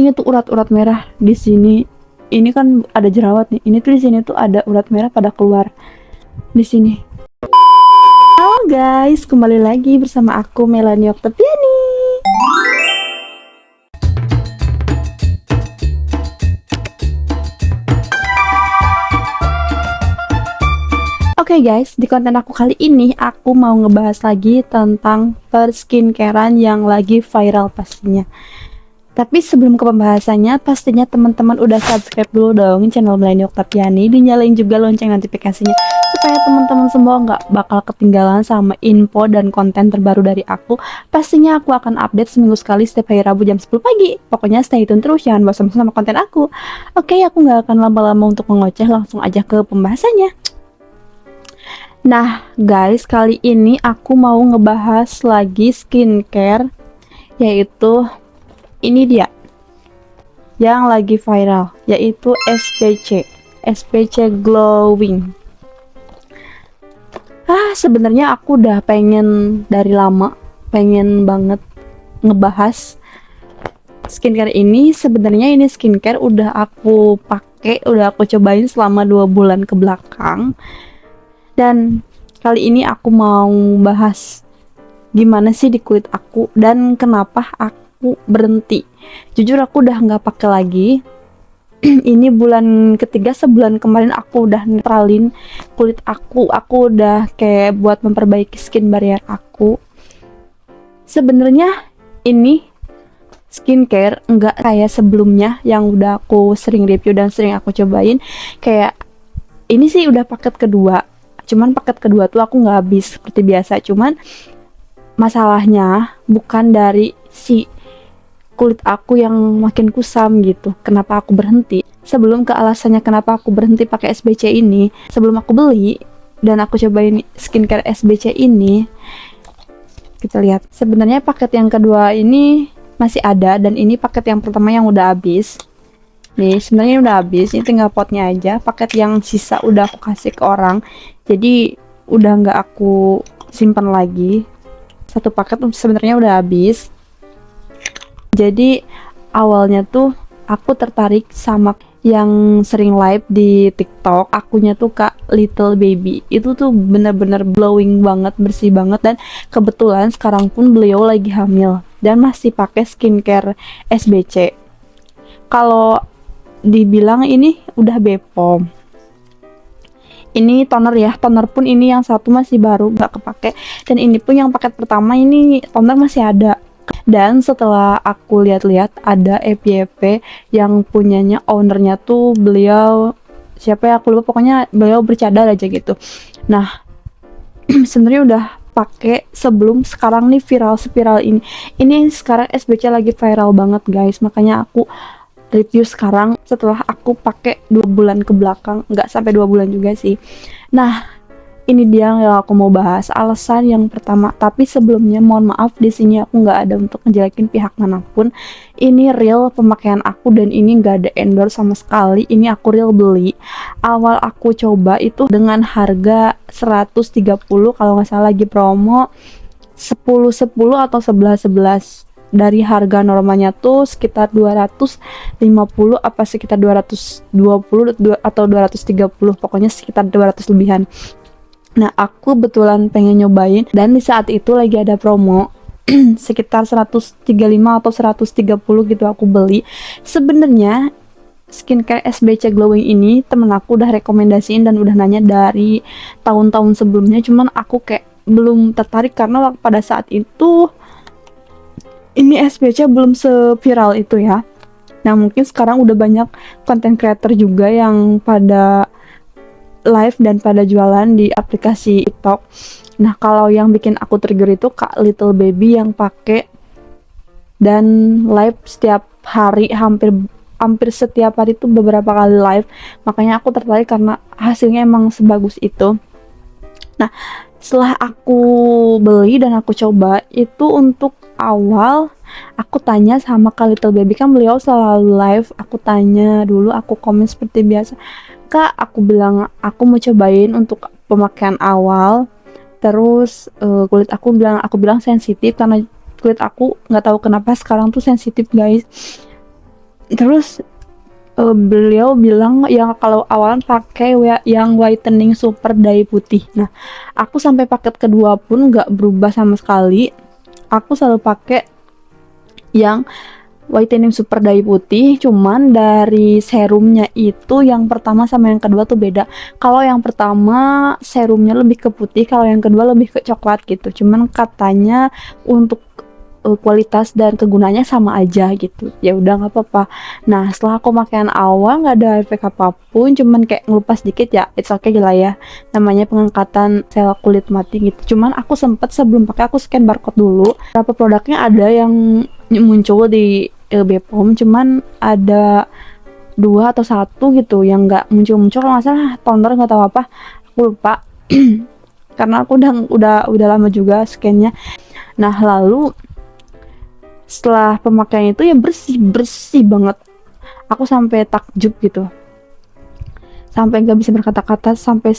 Ini tuh urat-urat merah di sini. Ini kan ada jerawat nih. Ini tuh di sini tuh ada urat merah pada keluar di sini. Halo guys, kembali lagi bersama aku Melanie Oktaviani. Oke guys, di konten aku kali ini aku mau ngebahas lagi tentang perskincarean yang lagi viral pastinya. Tapi sebelum ke pembahasannya, pastinya teman-teman udah subscribe dulu dong channel Melanie Oktaviani, dinyalain juga lonceng notifikasinya supaya teman-teman semua nggak bakal ketinggalan sama info dan konten terbaru dari aku. Pastinya aku akan update seminggu sekali setiap hari Rabu jam 10 pagi. Pokoknya stay tune terus, jangan bosan sama konten aku. Oke, aku nggak akan lama-lama untuk mengoceh, langsung aja ke pembahasannya. Nah guys, kali ini aku mau ngebahas lagi skincare, yaitu ini dia yang lagi viral, yaitu SPC Glowing. Sebenarnya aku udah pengen dari lama, pengen banget ngebahas skincare ini. Sebenarnya ini skincare udah aku pakai, udah aku cobain selama 2 bulan ke belakang. Dan kali ini aku mau bahas gimana sih di kulit aku dan kenapa aku berhenti. Jujur aku udah nggak pakai lagi. Ini bulan ketiga, sebulan kemarin aku udah netralin kulit aku udah kayak buat memperbaiki skin barrier aku. Sebenarnya ini skincare nggak kayak sebelumnya yang udah aku sering review dan sering aku cobain. Kayak ini sih udah paket kedua, cuman paket kedua tuh aku nggak habis seperti biasa. Cuman masalahnya bukan dari si kulit aku yang makin kusam gitu. Kenapa aku berhenti? Sebelum ke alasannya kenapa aku berhenti pakai SBC ini, sebelum aku beli dan aku cobain skincare SBC ini, kita lihat sebenarnya paket yang kedua ini masih ada, dan ini paket yang pertama yang udah habis. Nih sebenarnya udah habis, ini tinggal potnya aja. Paket yang sisa udah aku kasih ke orang, jadi udah nggak aku simpan lagi. Satu paket sebenarnya udah habis. Jadi awalnya tuh aku tertarik sama yang sering live di TikTok, akunnya tuh Kak Little Baby. Itu tuh bener-bener glowing banget, bersih banget, dan kebetulan sekarang pun beliau lagi hamil dan masih pakai skincare SBC. Kalau dibilang ini udah Bepom. Ini toner ya, toner pun ini yang satu masih baru, nggak kepake, dan ini pun yang paket pertama ini toner masih ada. Dan setelah aku lihat-lihat, ada EPP yang punyanya ownernya tuh beliau siapa ya, aku lupa, pokoknya beliau bercadar aja gitu. Nah sebenarnya udah pakai sebelum sekarang nih viral spiral ini sekarang SBC lagi viral banget guys, makanya aku review sekarang setelah aku pakai 2 bulan ke belakang, nggak sampai 2 bulan juga sih. Nah ini dia yang aku mau bahas, alasan yang pertama. Tapi sebelumnya mohon maaf, di sini aku nggak ada untuk ngejelekin pihak manapun. Ini real pemakaian aku dan ini nggak ada endorse sama sekali. Ini aku real beli. Awal aku coba itu dengan harga 130, kalau nggak salah lagi promo 10-10 atau 11-11. Dari harga normalnya tuh sekitar 250 apa sekitar 220 atau 230, pokoknya sekitar 200 lebihan. Nah aku betulan pengen nyobain dan di saat itu lagi ada promo sekitar 135 atau 130 gitu aku beli. Sebenarnya skincare SBC Glowing ini temen aku udah rekomendasiin dan udah nanya dari tahun-tahun sebelumnya, cuman aku kayak belum tertarik karena pada saat itu ini SBC belum seviral itu ya. Nah mungkin sekarang udah banyak content creator juga yang pada live dan pada jualan di aplikasi TikTok. Nah kalau yang bikin aku trigger itu Kak Little Baby yang pakai dan live setiap hari, hampir setiap hari itu beberapa kali live. Makanya aku tertarik karena hasilnya emang sebagus itu. Nah setelah aku beli dan aku coba itu, untuk awal aku tanya sama Kak Little Baby, kan beliau selalu live. Aku tanya dulu, aku komen seperti biasa, Kak, aku bilang aku mau cobain untuk pemakaian awal. Terus kulit aku bilang sensitif karena kulit aku nggak tahu kenapa sekarang tuh sensitif guys. Terus beliau bilang yang kalau awalan pakai yang whitening super dye putih. Nah, aku sampai paket kedua pun nggak berubah sama sekali. Aku selalu pakai yang whitening super dye putih, cuman dari serumnya itu yang pertama sama yang kedua tuh beda. Kalau yang pertama serumnya lebih ke putih, kalau yang kedua lebih ke coklat gitu. Cuman katanya untuk kualitas dan kegunaannya sama aja gitu. Ya udah nggak apa-apa. Nah, setelah aku pakaian awal nggak ada efek apapun, cuman kayak ngelupas dikit ya. It's okay lah ya. Namanya pengangkatan sel kulit mati gitu. Cuman aku sempet sebelum pakai aku scan barcode dulu. Berapa produknya ada yang muncul di Bepom, cuman ada 2 atau 1 gitu yang nggak muncul-muncul. Kalau nggak salah toner nggak tahu apa. Aku lupa. Karena aku udah lama juga scannya. Nah, lalu setelah pemakaian itu ya bersih banget. Aku sampai takjub gitu, sampai nggak bisa berkata-kata, sampai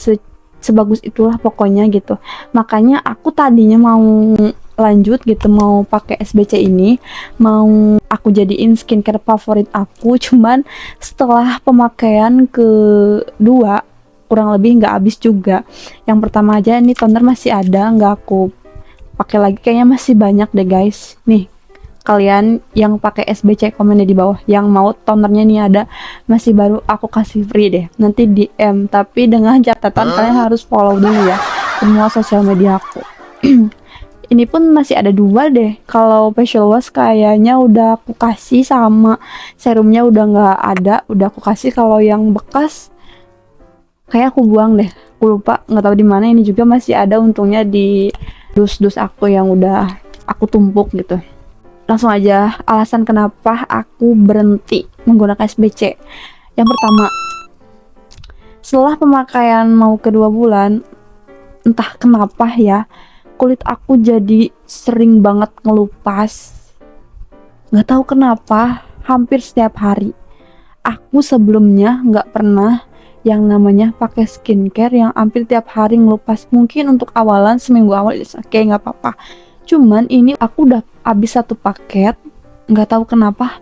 sebagus itulah pokoknya gitu. Makanya aku tadinya mau lanjut gitu, mau pakai SBC ini, mau aku jadiin skincare favorit aku. Cuman setelah pemakaian kedua kurang lebih nggak habis juga. Yang pertama aja ini toner masih ada, nggak aku pakai lagi, kayaknya masih banyak deh guys. Nih, kalian yang pakai SBC komen di bawah, yang mau tonernya nih ada masih baru, aku kasih free deh, nanti DM, tapi dengan catatan kalian harus follow dulu ya semua sosial media aku. Ini pun masih ada 2 deh. Kalau facial wash kayaknya udah aku kasih, sama serumnya udah nggak ada, udah aku kasih. Kalau yang bekas kayak aku buang deh, aku lupa, nggak tahu di mana. Ini juga masih ada untungnya di dus-dus aku yang udah aku tumpuk gitu. Langsung aja alasan kenapa aku berhenti menggunakan SBC. Yang pertama, setelah pemakaian mau kedua bulan, entah kenapa ya, kulit aku jadi sering banget ngelupas. Nggak tahu kenapa, hampir setiap hari. Aku sebelumnya nggak pernah yang namanya pakai skincare yang hampir tiap hari ngelupas. Mungkin untuk awalan seminggu awal oke, nggak apa-apa. Cuman ini aku udah habis 1 paket, nggak tahu kenapa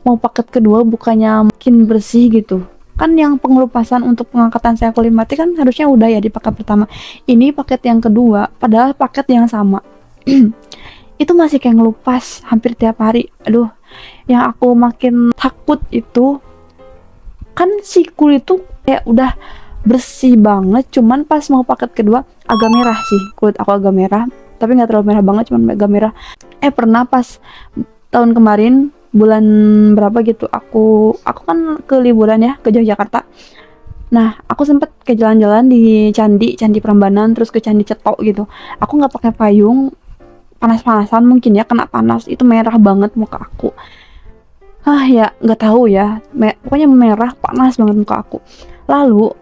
mau paket kedua bukannya makin bersih gitu. Kan yang pengelupasan untuk pengangkatan sel kulit mati kan harusnya udah ya di paket pertama. Ini paket yang kedua, padahal paket yang sama. Itu masih kayak ngelupas hampir tiap hari. Aduh, yang aku makin takut itu kan si kulit tuh kayak udah bersih banget, cuman pas mau paket kedua agak merah sih, kulit aku agak merah, tapi nggak terlalu merah banget, cuman agak merah. Pernah pas tahun kemarin bulan berapa gitu, aku kan ke liburan ya ke Yogyakarta. Nah, aku sempet ke jalan-jalan di Candi Prambanan, terus ke Candi Cetok gitu. Aku nggak pakai payung, panas-panasan mungkin ya, kena panas, itu merah banget muka aku. Ya nggak tahu ya, pokoknya merah panas banget muka aku. Lalu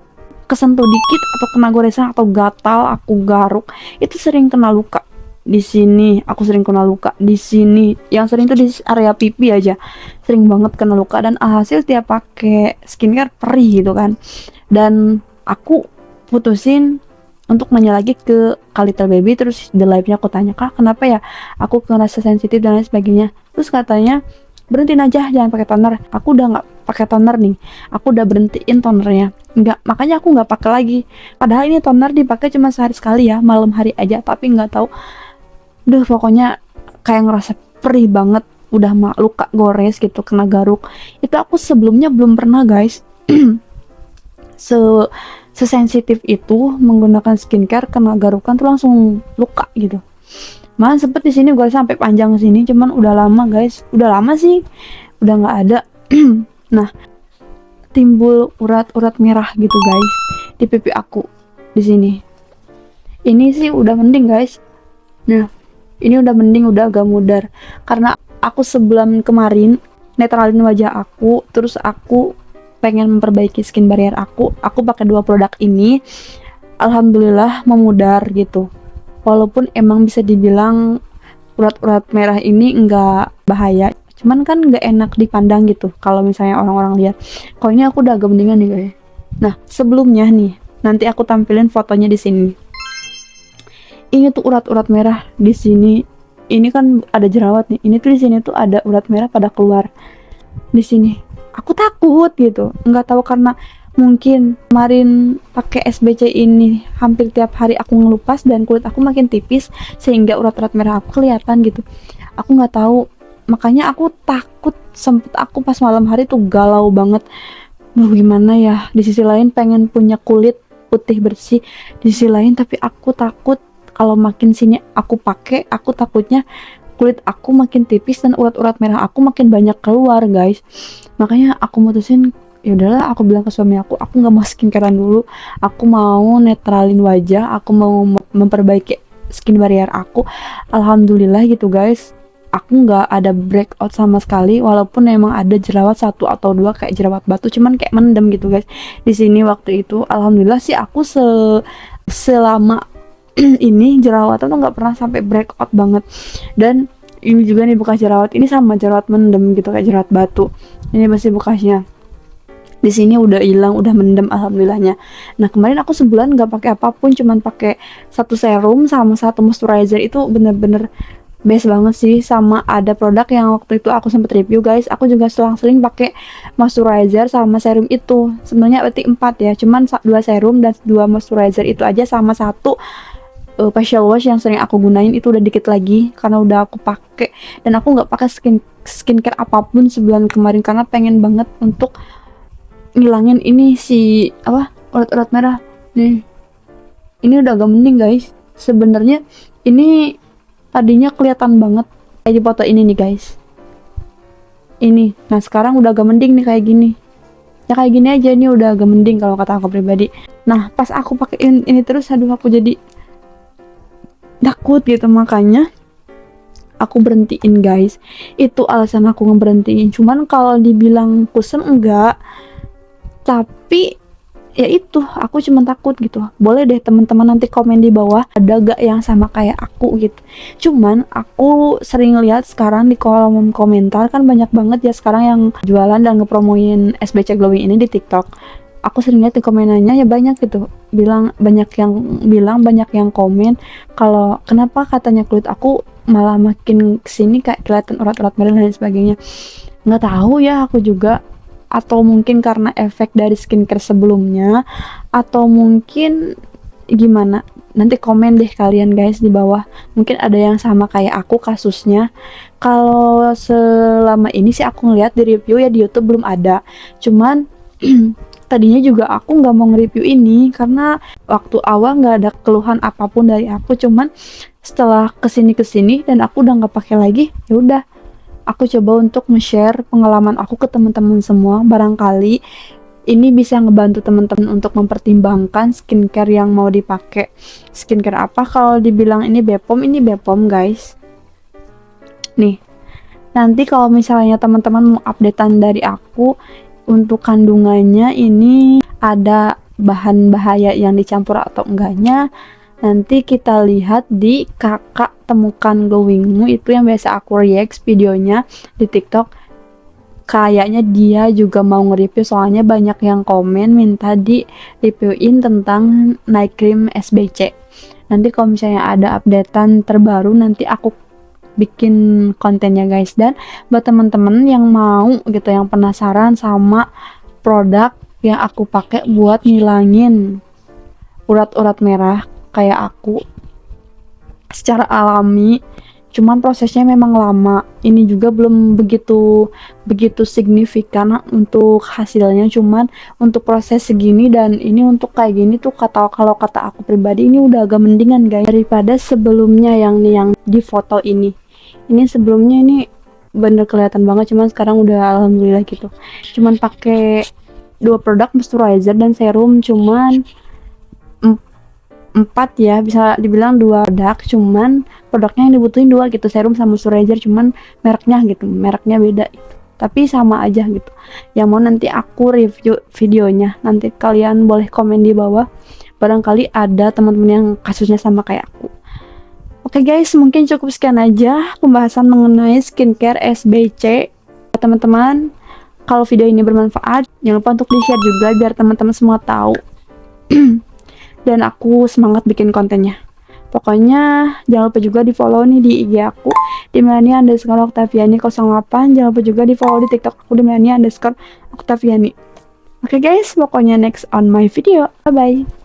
kesentuh dikit atau kena goresan atau gatal, aku garuk, itu sering kena luka. Di sini aku sering kena luka, di sini yang sering tuh di area pipi aja sering banget kena luka, dan hasil tiap pakai skincare perih gitu kan. Dan aku putusin untuk nanya lagi ke Little Baby, terus di live nya aku tanya, Kak kenapa ya aku ngerasa sensitif dan lain sebagainya. Terus katanya berhentiin aja, jangan pakai toner. Aku udah nggak pakai toner nih, aku udah berhentiin tonernya, nggak, makanya aku nggak pakai lagi. Padahal ini toner dipakai cuma sehari sekali ya, malam hari aja, tapi nggak tahu. Duh, pokoknya kayak ngerasa perih banget, udah luka gores gitu, kena garuk. Itu aku sebelumnya belum pernah guys. Sesensitif itu menggunakan skincare, kena garukan tuh langsung luka gitu. Malah sempet di sini gue sampai panjang sini, cuman udah lama guys, udah lama sih, udah nggak ada. Nah, timbul urat-urat merah gitu guys di pipi aku di sini. Ini sih udah mending guys. Nah, ini udah mending, udah agak mudar, karena aku sebelum kemarin netralin wajah aku, terus aku pengen memperbaiki skin barrier aku pakai 2 produk ini. Alhamdulillah memudar gitu, walaupun emang bisa dibilang urat-urat merah ini enggak bahaya, cuman kan nggak enak dipandang gitu kalau misalnya orang-orang lihat. Kalau ini aku udah agak mendingan nih guys. Nah, sebelumnya nih, nanti aku tampilin fotonya di sini. Ini tuh urat-urat merah di sini. Ini kan ada jerawat nih. Ini tuh di sini tuh ada urat merah pada keluar. di sini. Aku takut gitu, nggak tahu karena mungkin kemarin pakai SBC ini hampir tiap hari aku ngelupas dan kulit aku makin tipis sehingga urat-urat merah aku kelihatan gitu. Aku nggak tahu, makanya aku takut. Sempet aku pas malam hari tuh galau banget, mau gimana ya, di sisi lain pengen punya kulit putih bersih, di sisi lain tapi aku takut kalau makin sini aku pakai, aku takutnya kulit aku makin tipis dan urat-urat merah aku makin banyak keluar guys. Makanya aku mutusin, ya udahlah, aku bilang ke suami aku nggak mau skincarean dulu, aku mau netralin wajah, aku mau memperbaiki skin barrier aku. Alhamdulillah gitu guys, aku nggak ada breakout sama sekali, walaupun memang ada jerawat satu atau dua kayak jerawat batu, cuman kayak mendem gitu guys di sini waktu itu. Alhamdulillah sih aku selama ini jerawatan tuh nggak pernah sampai breakout banget. Dan ini juga nih bekas jerawat, ini sama jerawat mendem gitu kayak jerawat batu, ini masih bekasnya. Di sini udah hilang, udah mendem alhamdulillahnya. Nah kemarin aku sebulan nggak pakai apapun, cuman pakai satu serum sama satu moisturizer, itu bener-bener best banget sih. Sama ada produk yang waktu itu aku sempet review guys, aku juga selang-seling pakai moisturizer sama serum itu. Sebenarnya berarti 4 ya, cuman 2 serum dan 2 moisturizer itu aja, sama satu facial wash yang sering aku gunain itu udah dikit lagi karena udah aku pakai. Dan aku nggak pakai skincare apapun sebulan kemarin karena pengen banget untuk ngilangin ini si apa, urat-urat merah nih. Ini udah agak mending guys sebenarnya. Ini tadinya kelihatan banget kayak di foto ini nih guys, ini. Nah sekarang udah agak mending nih kayak gini ya, kayak gini aja, ini udah agak mending kalau kata aku pribadi. Nah pas aku pakein ini terus, aduh aku jadi takut gitu, makanya aku berhentiin guys. Itu alasan aku ngeberhentiin. Cuman kalau dibilang kusem enggak, tapi ya itu, aku cuma takut gitu. Boleh deh teman-teman nanti komen di bawah ada gak yang sama kayak aku gitu. Cuman aku sering lihat sekarang di kolom komentar kan banyak banget ya sekarang yang jualan dan ngepromoin SBC Glowing ini di TikTok. Aku sering lihat di komenannya ya banyak gitu, banyak yang komen kalau kenapa katanya kulit aku malah makin kesini kayak kelihatan urat-urat merah dan sebagainya. Nggak tahu ya aku juga, atau mungkin karena efek dari skincare sebelumnya, atau mungkin gimana. Nanti komen deh kalian guys di bawah, mungkin ada yang sama kayak aku kasusnya. Kalau selama ini sih aku ngeliat di review ya di YouTube belum ada, cuman tadinya juga aku nggak mau nge-review ini karena waktu awal nggak ada keluhan apapun dari aku. Cuman setelah kesini dan aku udah nggak pakai lagi, ya udah aku coba untuk nge-share pengalaman aku ke teman-teman semua. Barangkali ini bisa ngebantu teman-teman untuk mempertimbangkan skincare yang mau dipakai. Skincare apa? Kalau dibilang ini Bepom guys. Nih, nanti kalau misalnya teman-teman mau updatean dari aku untuk kandungannya, ini ada bahan bahaya yang dicampur atau enggaknya, nanti kita lihat di Kakak Temukan Glowingmu, itu yang biasa aku react videonya di TikTok. Kayaknya dia juga mau nge-review, soalnya banyak yang komen minta di reviewin tentang night cream SBC. Nanti kalau misalnya ada updatean terbaru nanti aku bikin kontennya guys. Dan buat teman-teman yang mau gitu, yang penasaran sama produk yang aku pakai buat ngilangin urat-urat merah kayak aku secara alami, cuman prosesnya memang lama. Ini juga belum begitu signifikan untuk hasilnya, cuman untuk proses segini dan ini untuk kayak gini tuh kalau kata aku pribadi ini udah agak mendingan guys daripada sebelumnya yang di foto ini. Ini sebelumnya ini bener kelihatan banget, cuman sekarang udah alhamdulillah gitu. Cuman pakai 2 produk moisturizer dan serum, cuman 4 ya, bisa dibilang 2 produk, cuman produknya yang dibutuhin 2 gitu, serum sama moisturizer, cuman mereknya beda gitu. Tapi sama aja gitu. Yang mau nanti aku review videonya, nanti kalian boleh komen di bawah, barangkali ada teman-teman yang kasusnya sama kayak aku. Oke guys, mungkin cukup sekian aja pembahasan mengenai skincare SBC. Teman-teman, kalau video ini bermanfaat, jangan lupa untuk di-share juga biar teman-teman semua tahu. Dan aku semangat bikin kontennya. Pokoknya jangan lupa juga di follow nih di IG aku di Melania_Oktaviani08. Jangan lupa juga di follow di TikTok aku di Melania_Oktaviani. Oke guys, pokoknya next on my video. Bye bye.